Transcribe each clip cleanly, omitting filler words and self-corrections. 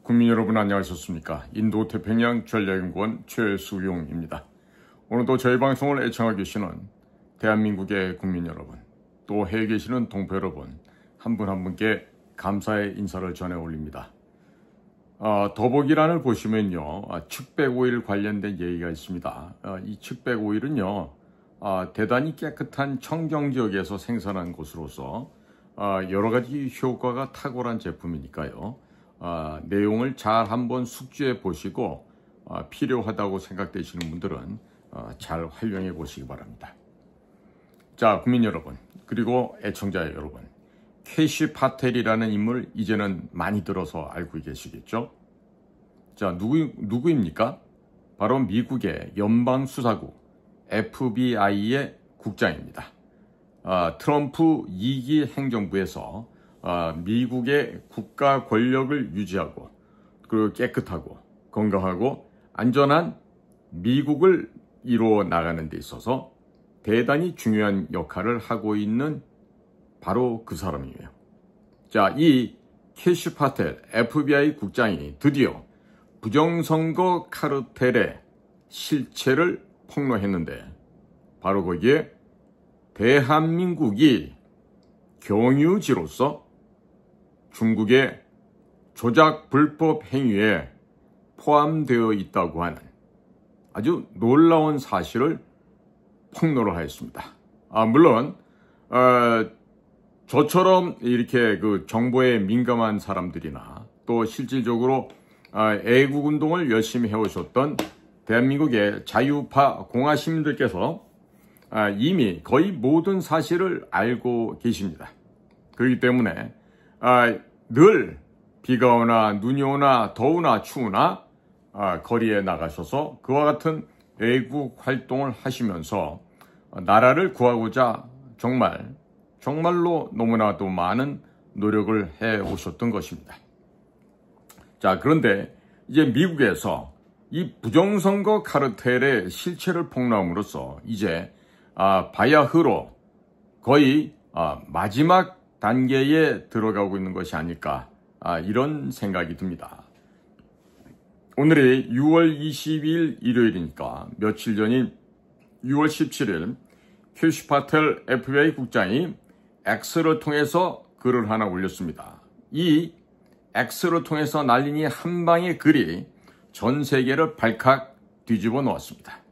국민 여러분 안녕하셨습니까? 인도태평양 전략연구원 최수용입니다. 오늘도 저희 방송을 애청하고 계시는 대한민국의 국민 여러분, 또 해외에 계시는 동포 여러분 한 분 한 분께 감사의 인사를 전해 올립니다. 더보기란을 보시면요, 측백오일 관련된 얘기가 있습니다. 이 측백오일은요, 대단히 깨끗한 청정지역에서 생산한 것으로서 여러 가지 효과가 탁월한 제품이니까요. 내용을 잘 한번 숙지해 보시고 필요하다고 생각되시는 분들은 잘 활용해 보시기 바랍니다. 자, 국민 여러분, 그리고 애청자 여러분, 캐시 파텔이라는 인물 이제는 많이 들어서 알고 계시겠죠? 자, 누구입니까? 바로 미국의 연방수사국 FBI의 국장입니다. 트럼프 2기 행정부에서 미국의 국가 권력을 유지하고 그리고 깨끗하고 건강하고 안전한 미국을 이루어 나가는 데 있어서 대단히 중요한 역할을 하고 있는 바로 그 사람이에요. 자, 이 캐시 파텔 FBI 국장이 드디어 부정선거 카르텔의 실체를 폭로했는데, 바로 거기에 대한민국이 경유지로서 중국의 조작 불법 행위에 포함되어 있다고 하는 아주 놀라운 사실을 폭로를 하였습니다. 물론 저처럼 이렇게 그 정보에 민감한 사람들이나 또 실질적으로 애국운동을 열심히 해오셨던 대한민국의 자유파 공화 시민들께서 이미 거의 모든 사실을 알고 계십니다. 그렇기 때문에 늘 비가 오나 눈이 오나 더우나 추우나 거리에 나가셔서 그와 같은 애국 활동을 하시면서 나라를 구하고자 정말로 너무나도 많은 노력을 해 오셨던 것입니다. 자, 그런데 이제 미국에서 이 부정선거 카르텔의 실체를 폭로함으로써 이제 바야흐로 거의 마지막 단계에 들어가고 있는 것이 아닐까, 이런 생각이 듭니다. 오늘이 6월 22일 일요일이니까 며칠 전인 6월 17일 캐시 파텔 FBI 국장이 X를 통해서 글을 하나 올렸습니다. 이 X를 통해서 날린 이 한 방의 글이 전 세계를 발칵 뒤집어 놓았습니다.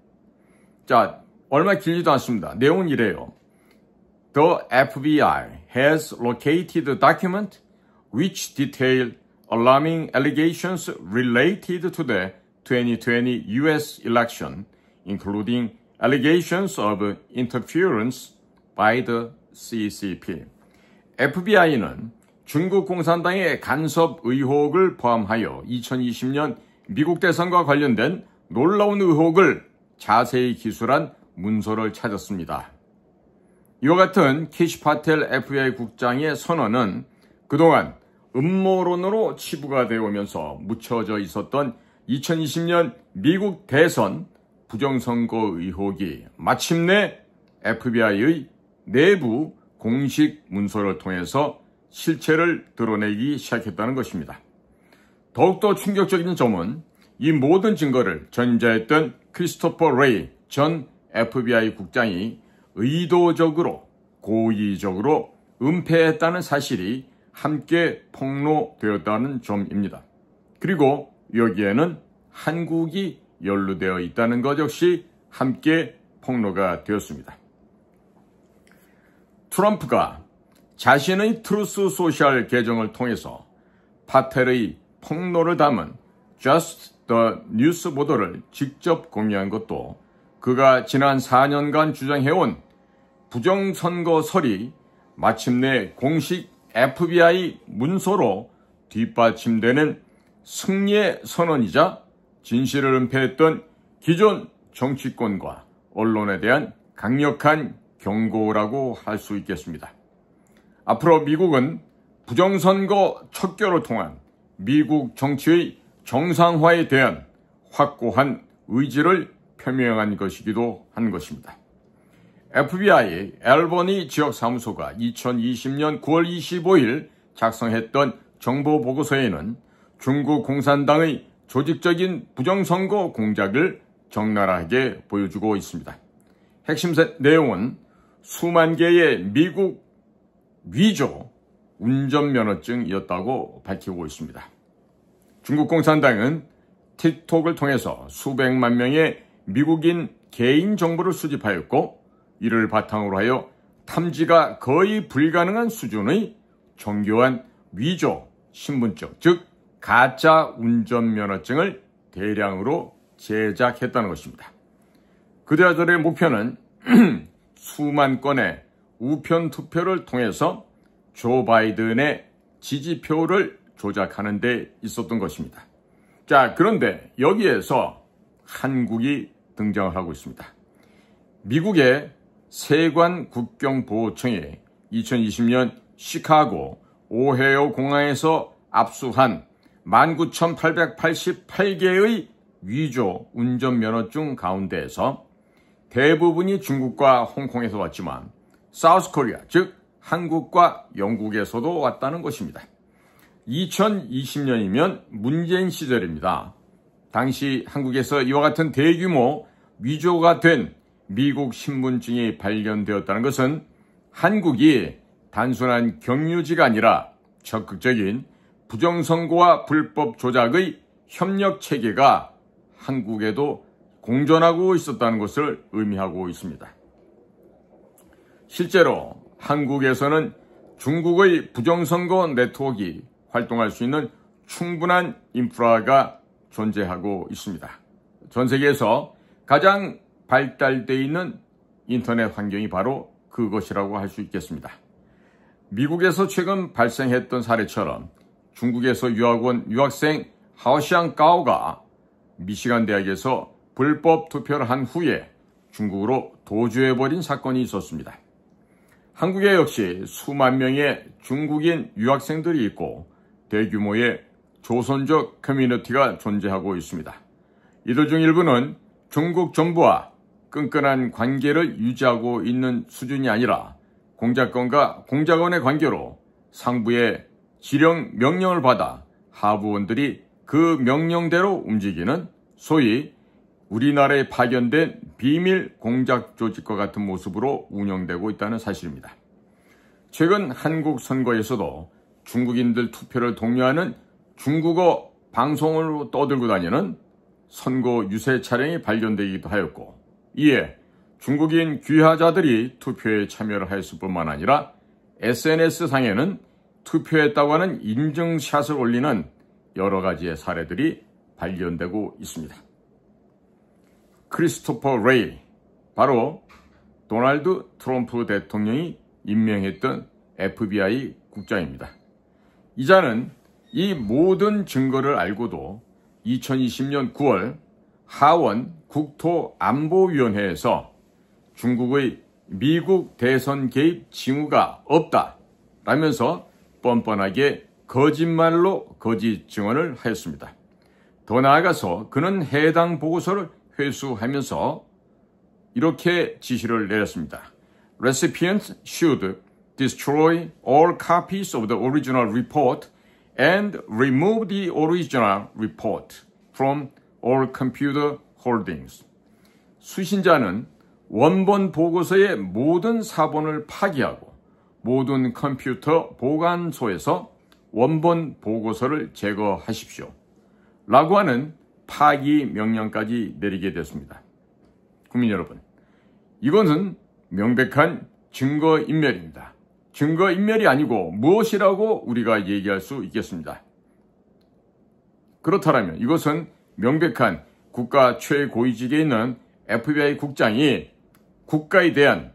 자, 얼마 길지도 않습니다. 내용은 이래요. The FBI has located a document which detail alarming allegations related to the 2020 US election, including allegations of interference by the CCP. FBI는 중국 공산당의 간섭 의혹을 포함하여 2020년 미국 대선과 관련된 놀라운 의혹을 자세히 기술한 문서를 찾았습니다. 이와 같은 캐시 파텔 FBI 국장의 선언은 그동안 음모론으로 치부가 되어 오면서 묻혀져 있었던 2020년 미국 대선 부정선거 의혹이 마침내 FBI의 내부 공식 문서를 통해서 실체를 드러내기 시작했다는 것입니다. 더욱더 충격적인 점은 이 모든 증거를 전임자였던 크리스토퍼 레이 전 FBI 국장이 의도적으로 고의적으로 은폐했다는 사실이 함께 폭로되었다는 점입니다. 그리고 여기에는 한국이 연루되어 있다는 것 역시 함께 폭로가 되었습니다. 트럼프가 자신의 트루스 소셜 계정을 통해서 파텔의 폭로를 담은 Just the News 보도를 직접 공유한 것도 그가 지난 4년간 주장해온 부정선거설이 마침내 공식 FBI 문서로 뒷받침되는 승리의 선언이자 진실을 은폐했던 기존 정치권과 언론에 대한 강력한 경고라고 할 수 있겠습니다. 앞으로 미국은 부정선거 척결을 통한 미국 정치의 정상화에 대한 확고한 의지를 표명한 것이기도 한 것입니다. FBI 앨버니 지역사무소가 2020년 9월 25일 작성했던 정보보고서에는 중국 공산당의 조직적인 부정선거 공작을 적나라하게 보여주고 있습니다. 핵심 내용은 수만 개의 미국 위조 운전면허증이었다고 밝히고 있습니다. 중국 공산당은 틱톡을 통해서 수백만 명의 미국인 개인 정보를 수집하였고, 이를 바탕으로 하여 탐지가 거의 불가능한 수준의 정교한 위조 신분증, 즉 가짜 운전면허증을 대량으로 제작했다는 것입니다. 그들의 목표는 수만 건의 우편 투표를 통해서 조 바이든의 지지표를 조작하는 데 있었던 것입니다. 자, 그런데 여기에서 한국이 등장을 하고 있습니다. 미국의 세관 국경보호청이 2020년 시카고 오헤오 공항에서 압수한 19,888개의 위조 운전면허증 가운데에서 대부분이 중국과 홍콩에서 왔지만 사우스 코리아, 즉 한국과 영국에서도 왔다는 것입니다. 2020년이면 문재인 시절입니다. 당시 한국에서 이와 같은 대규모 위조가 된 미국 신분증이 발견되었다는 것은 한국이 단순한 경유지가 아니라 적극적인 부정선거와 불법 조작의 협력 체계가 한국에도 공존하고 있었다는 것을 의미하고 있습니다. 실제로 한국에서는 중국의 부정선거 네트워크가 활동할 수 있는 충분한 인프라가 존재하고 있습니다. 전 세계에서 가장 발달되어 있는 인터넷 환경이 바로 그것이라고 할 수 있겠습니다. 미국에서 최근 발생했던 사례처럼 중국에서 유학 온 유학생 하오샹 가오가 미시간 대학에서 불법 투표를 한 후에 중국으로 도주해버린 사건이 있었습니다. 한국에 역시 수만 명의 중국인 유학생들이 있고 대규모의 조선족 커뮤니티가 존재하고 있습니다. 이들 중 일부는 중국 정부와 끈끈한 관계를 유지하고 있는 수준이 아니라 공작원과 공작원의 관계로 상부의 지령 명령을 받아 하부원들이 그 명령대로 움직이는 소위 우리나라에 파견된 비밀 공작 조직과 같은 모습으로 운영되고 있다는 사실입니다. 최근 한국 선거에서도 중국인들 투표를 독려하는 중국어 방송으로 떠들고 다니는 선거 유세 차량이 발견되기도 하였고, 이에 중국인 귀화자들이 투표에 참여를 하였을 뿐만 아니라 SNS상에는 투표했다고 하는 인증샷을 올리는 여러 가지의 사례들이 발견되고 있습니다. 크리스토퍼 레이, 바로 도널드 트럼프 대통령이 임명했던 FBI 국장입니다. 이자는 이 모든 증거를 알고도 2020년 9월 하원 국토안보위원회에서 중국의 미국 대선 개입 징후가 없다라면서 뻔뻔하게 거짓말로 거짓 증언을 하였습니다. 더 나아가서 그는 해당 보고서를 회수하면서 이렇게 지시를 내렸습니다. Recipients should destroy all copies of the original report and remove the original report from all computer holdings. 수신자는 원본 보고서의 모든 사본을 파기하고 모든 컴퓨터 보관소에서 원본 보고서를 제거하십시오. 라고 하는 파기 명령까지 내리게 됐습니다. 국민 여러분, 이것은 명백한 증거인멸입니다. 증거인멸이 아니고 무엇이라고 우리가 얘기할 수 있겠습니다. 그렇다면 이것은 명백한 국가 최고위직에 있는 FBI 국장이 국가에 대한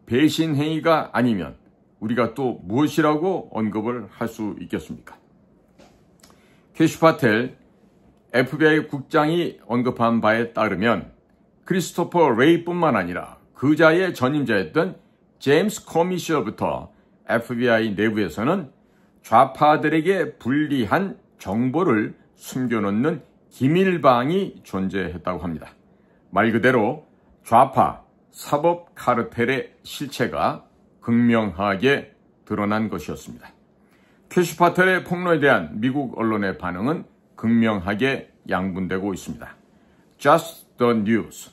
배신 행위가 아니면 우리가 또 무엇이라고 언급을 할 수 있겠습니까? 캐시 파텔 FBI 국장이 언급한 바에 따르면 크리스토퍼 레이뿐만 아니라 그자의 전임자였던 제임스 코미 시절부터 FBI 내부에서는 좌파들에게 불리한 정보를 숨겨놓는 기밀방이 존재했다고 합니다. 말 그대로 좌파 사법 카르텔의 실체가 극명하게 드러난 것이었습니다. 캐시 파텔의 폭로에 대한 미국 언론의 반응은 극명하게 양분되고 있습니다. Just the News,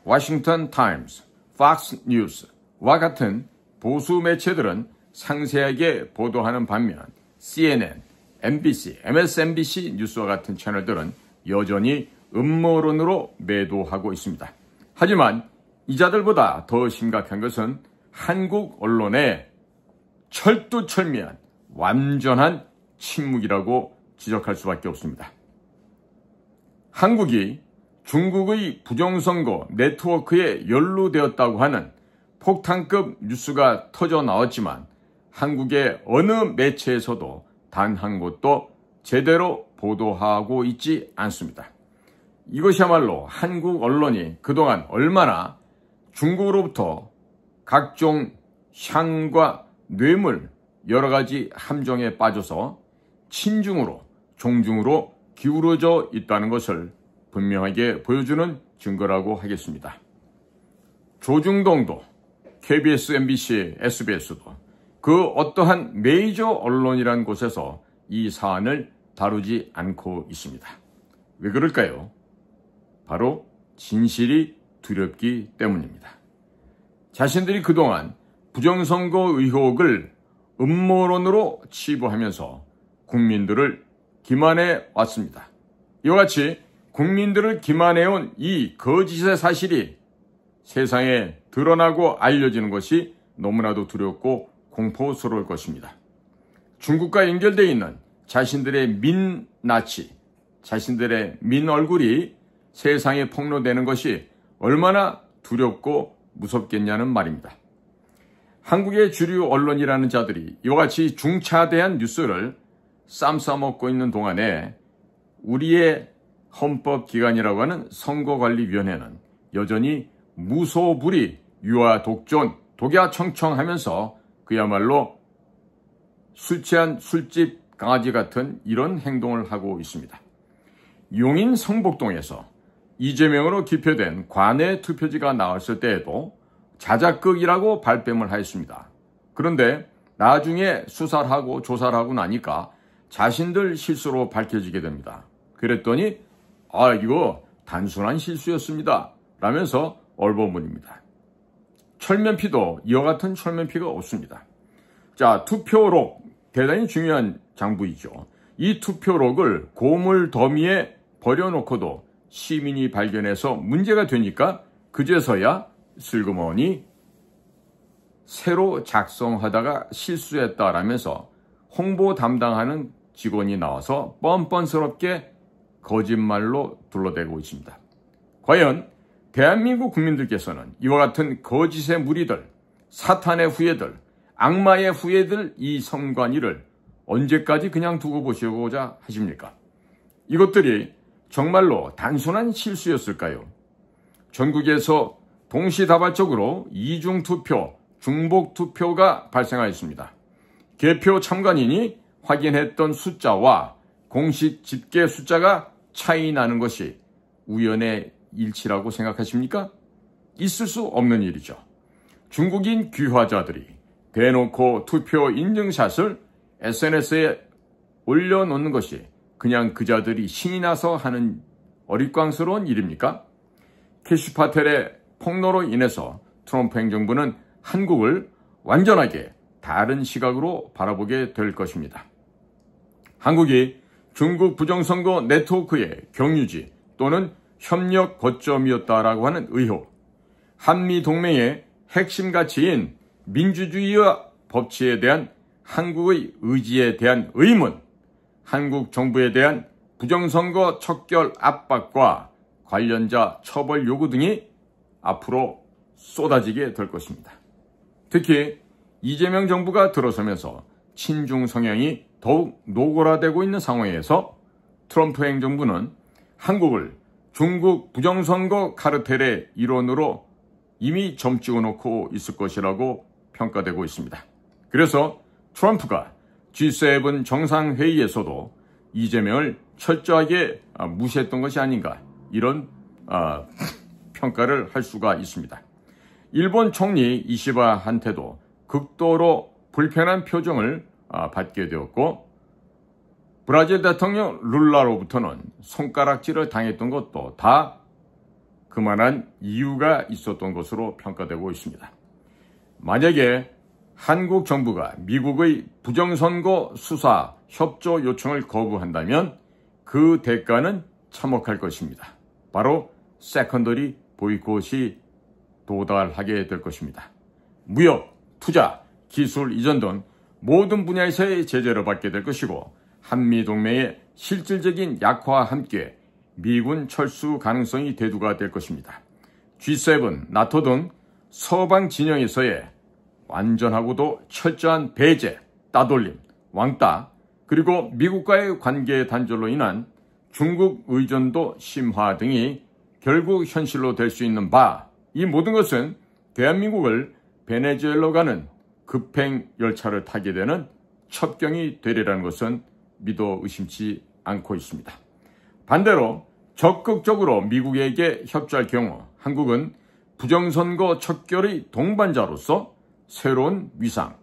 Washington Times, Fox News와 같은 보수 매체들은 상세하게 보도하는 반면 CNN, MBC, MSNBC 뉴스와 같은 채널들은 여전히 음모론으로 매도하고 있습니다. 하지만 이자들보다 더 심각한 것은 한국 언론의 철두철미한 완전한 침묵이라고 지적할 수밖에 없습니다. 한국이 중국의 부정선거 네트워크에 연루되었다고 하는 폭탄급 뉴스가 터져 나왔지만 한국의 어느 매체에서도 단 한 곳도 제대로 보도하고 있지 않습니다. 이것이야말로 한국 언론이 그동안 얼마나 중국으로부터 각종 향과 뇌물 여러 가지 함정에 빠져서 친중으로 종중으로 기울어져 있다는 것을 분명하게 보여주는 증거라고 하겠습니다. 조중동도 KBS, MBC, SBS도 그 어떠한 메이저 언론이란 곳에서 이 사안을 다루지 않고 있습니다. 왜 그럴까요? 바로 진실이 두렵기 때문입니다. 자신들이 그동안 부정선거 의혹을 음모론으로 치부하면서 국민들을 기만해 왔습니다. 이와 같이 국민들을 기만해온 이 거짓의 사실이 세상에 드러나고 알려지는 것이 너무나도 두렵고 공포스러울 것입니다. 중국과 연결되어 있는 자신들의 민낯이, 자신들의 민얼굴이 세상에 폭로되는 것이 얼마나 두렵고 무섭겠냐는 말입니다. 한국의 주류 언론이라는 자들이 이와 같이 중차대한 뉴스를 쌈 싸먹고 있는 동안에 우리의 헌법기관이라고 하는 선거관리위원회는 여전히 무소불위, 유아독존, 독야청청하면서 그야말로 술 취한 술집 강아지 같은 이런 행동을 하고 있습니다. 용인 성복동에서 이재명으로 기표된 관내 투표지가 나왔을 때에도 자작극이라고 발뺌을 하였습니다. 그런데 나중에 수사를 하고 조사를 하고 나니까 자신들 실수로 밝혀지게 됩니다. 그랬더니 이거 단순한 실수였습니다 라면서 얼버무립니다. 철면피도 이와 같은 철면피가 없습니다. 자, 투표록 대단히 중요한 장부이죠. 이 투표록을 고물 더미에 버려놓고도 시민이 발견해서 문제가 되니까 그제서야 슬그머니 새로 작성하다가 실수했다라면서 홍보 담당하는 직원이 나와서 뻔뻔스럽게 거짓말로 둘러대고 있습니다. 과연 대한민국 국민들께서는 이와 같은 거짓의 무리들, 사탄의 후예들, 악마의 후예들 이 선관위를 언제까지 그냥 두고 보시고자 하십니까? 이것들이 정말로 단순한 실수였을까요? 전국에서 동시다발적으로 이중투표, 중복투표가 발생하였습니다. 개표 참관인이 확인했던 숫자와 공식 집계 숫자가 차이 나는 것이 우연의 일치라고 생각하십니까? 있을 수 없는 일이죠. 중국인 귀화자들이 대놓고 투표 인증샷을 SNS에 올려놓는 것이 그냥 그자들이 신이 나서 하는 어릿광스러운 일입니까? 캐시파텔의 폭로로 인해서 트럼프 행정부는 한국을 완전하게 다른 시각으로 바라보게 될 것입니다. 한국이 중국 부정선거 네트워크의 경유지 또는 협력 거점이었다라고 하는 의혹, 한미동맹의 핵심 가치인 민주주의와 법치에 대한 한국의 의지에 대한 의문, 한국 정부에 대한 부정선거 척결 압박과 관련자 처벌 요구 등이 앞으로 쏟아지게 될 것입니다. 특히 이재명 정부가 들어서면서 친중 성향이 더욱 노골화되고 있는 상황에서 트럼프 행정부는 한국을 중국 부정선거 카르텔의 일원으로 이미 점 찍어놓고 있을 것이라고 평가되고 있습니다. 그래서 트럼프가 G7 정상회의에서도 이재명을 철저하게 무시했던 것이 아닌가 이런 평가를 할 수가 있습니다. 일본 총리 이시바한테도 극도로 불편한 표정을 받게 되었고 브라질 대통령 룰라로부터는 손가락질을 당했던 것도 다 그만한 이유가 있었던 것으로 평가되고 있습니다. 만약에 한국 정부가 미국의 부정선거 수사 협조 요청을 거부한다면 그 대가는 참혹할 것입니다. 바로 세컨더리 보이콧이 도달하게 될 것입니다. 무역, 투자, 기술 이전 등 모든 분야에서의 제재를 받게 될 것이고 한미동맹의 실질적인 약화와 함께 미군 철수 가능성이 대두가 될 것입니다. G7, 나토 등 서방 진영에서의 완전하고도 철저한 배제, 따돌림, 왕따, 그리고 미국과의 관계 단절로 인한 중국 의존도 심화 등이 결국 현실로 될 수 있는 바, 이 모든 것은 대한민국을 베네수엘로 가는 급행 열차를 타게 되는 첩경이 되리라는 것은 믿어 의심치 않고 있습니다. 반대로 적극적으로 미국에게 협조할 경우 한국은 부정선거 척결의 동반자로서 새로운 위상,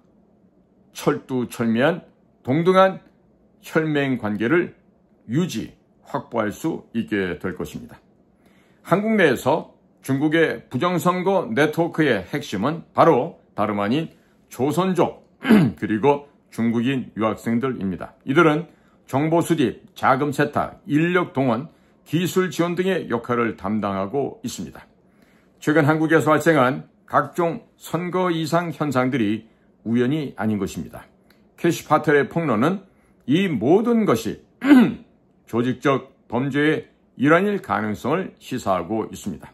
철두철미한 동등한 혈맹 관계를 유지, 확보할 수 있게 될 것입니다. 한국 내에서 중국의 부정선거 네트워크의 핵심은 바로 다름 아닌 조선족 그리고 중국인 유학생들입니다. 이들은 정보 수집, 자금 세탁, 인력 동원, 기술 지원 등의 역할을 담당하고 있습니다. 최근 한국에서 발생한 각종 선거 이상 현상들이 우연이 아닌 것입니다. 캐시파텔의 폭로는 이 모든 것이 조직적 범죄의 일환일 가능성을 시사하고 있습니다.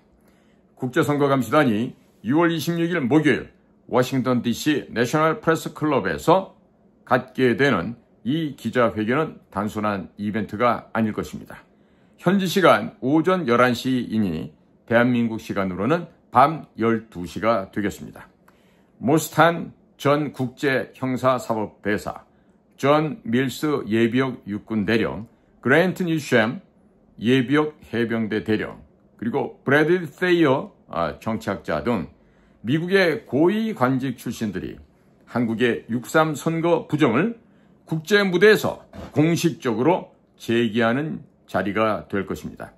국제선거감시단이 6월 26일 목요일 워싱턴 DC 내셔널 프레스 클럽에서 갖게 되는 이 기자회견은 단순한 이벤트가 아닐 것입니다. 현지 시간 오전 11시이니 대한민국 시간으로는 밤 12시가 되겠습니다. 모스탄 전 국제형사사법대사, 존 밀스 예비역 육군 대령, 그랜트 뉴셴 예비역 해병대 대령, 그리고 브래드 세이어 정치학자 등 미국의 고위 관직 출신들이 한국의 6.3 선거 부정을 국제 무대에서 공식적으로 제기하는 자리가 될 것입니다.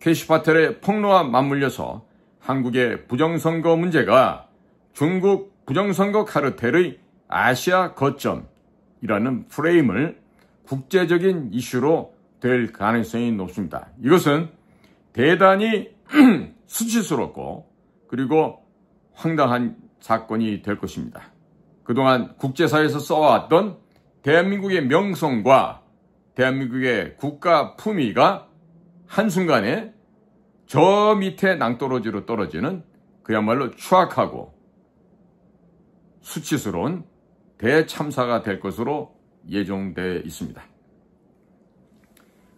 캐시파텔의 폭로와 맞물려서 한국의 부정선거 문제가 중국 부정선거 카르텔의 아시아 거점이라는 프레임을 국제적인 이슈로 될 가능성이 높습니다. 이것은 대단히 수치스럽고 그리고 황당한 사건이 될 것입니다. 그동안 국제사회에서 써왔던 대한민국의 명성과 대한민국의 국가 품위가 한순간에 저 밑에 낭떠러지로 떨어지는 그야말로 추악하고 수치스러운 대참사가 될 것으로 예정되어 있습니다.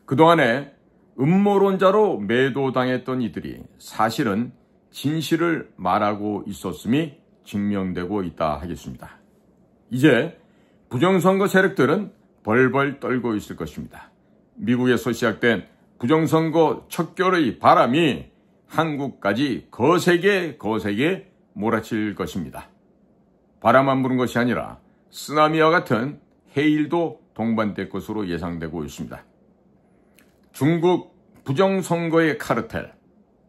그동안에 음모론자로 매도당했던 이들이 사실은 진실을 말하고 있었음이 증명되고 있다 하겠습니다. 이제 부정선거 세력들은 벌벌 떨고 있을 것입니다. 미국에서 시작된 부정선거 척결의 바람이 한국까지 거세게 몰아칠 것입니다. 바람만 부는 것이 아니라 쓰나미와 같은 해일도 동반될 것으로 예상되고 있습니다. 중국 부정선거의 카르텔,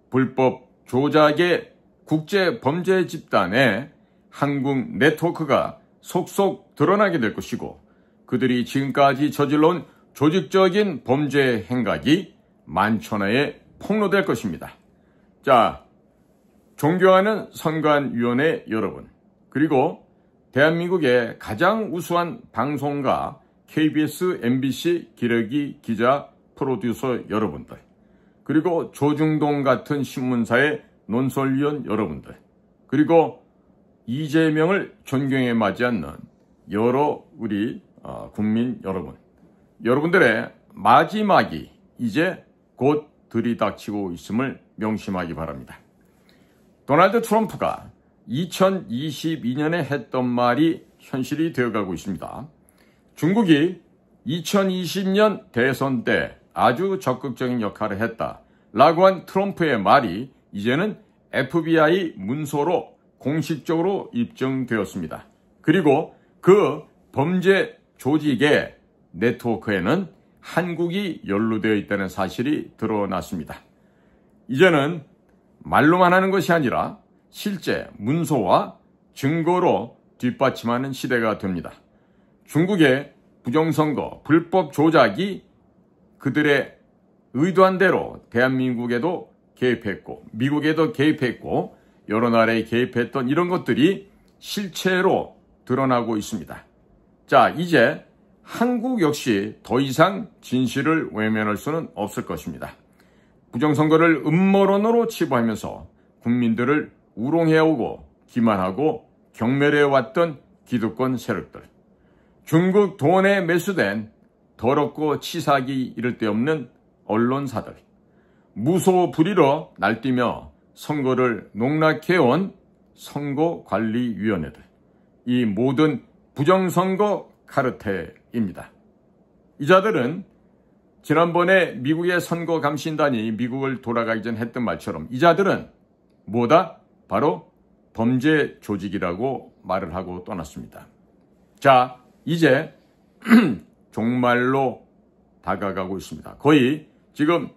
불법 조작의 국제범죄 집단의 한국 네트워크가 속속 드러나게 될 것이고 그들이 지금까지 저질러온 조직적인 범죄 행각이 만천하에 폭로될 것입니다. 자, 존경하는 선관위원회 여러분, 그리고 대한민국의 가장 우수한 방송가 KBS, MBC 기러기 기자 프로듀서 여러분들, 그리고 조중동 같은 신문사의 논설위원 여러분들, 그리고 이재명을 존경해 마지 않는 여러 우리 국민 여러분, 여러분들의 마지막이 이제 곧 들이닥치고 있음을 명심하기 바랍니다. 도널드 트럼프가 2022년에 했던 말이 현실이 되어가고 있습니다. 중국이 2020년 대선 때 아주 적극적인 역할을 했다라고 한 트럼프의 말이 이제는 FBI 문서로 공식적으로 입증되었습니다. 그리고 그 범죄 조직의 네트워크에는 한국이 연루되어 있다는 사실이 드러났습니다. 이제는 말로만 하는 것이 아니라 실제 문서와 증거로 뒷받침하는 시대가 됩니다. 중국의 부정선거, 불법 조작이 그들의 의도한 대로 대한민국에도 개입했고 미국에도 개입했고 여러 나라에 개입했던 이런 것들이 실체로 드러나고 있습니다. 자, 이제 한국 역시 더 이상 진실을 외면할 수는 없을 것입니다. 부정선거를 음모론으로 치부하면서 국민들을 우롱해오고 기만하고 경멸해왔던 기득권 세력들, 중국 돈에 매수된 더럽고 치사하기 이를 데 없는 언론사들, 무소불위로 날뛰며 선거를 농락해온 선거관리위원회들, 이 모든 부정선거 카르텔입니다. 이 자들은 지난번에 미국의 선거감시인단이 미국을 돌아가기 전 했던 말처럼 이 자들은 뭐다? 바로 범죄 조직이라고 말을 하고 떠났습니다. 자, 이제 종말로 다가가고 있습니다. 거의 지금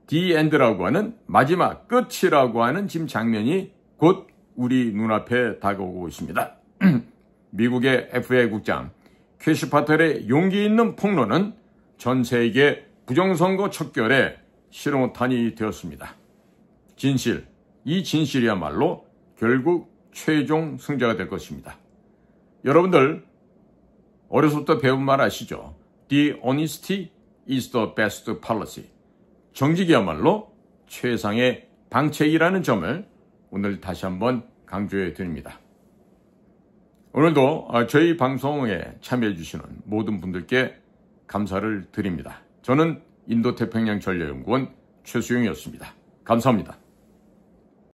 디엔드라고 하는 마지막 끝이라고 하는 지금 장면이 곧 우리 눈앞에 다가오고 있습니다. 미국의 FBI 국장 캐시 파텔의 용기 있는 폭로는 전 세계 부정선거 척결의 실험탄이 되었습니다. 진실, 이 진실이야말로 결국 최종 승자가 될 것입니다. 여러분들 어려서부터 배운 말 아시죠? The honesty is the best policy. 정직이야말로 최상의 방책이라는 점을 오늘 다시 한번 강조해 드립니다. 오늘도 저희 방송에 참여해 주시는 모든 분들께 감사를 드립니다. 저는 인도태평양 전략연구원 최수용이었습니다. 감사합니다.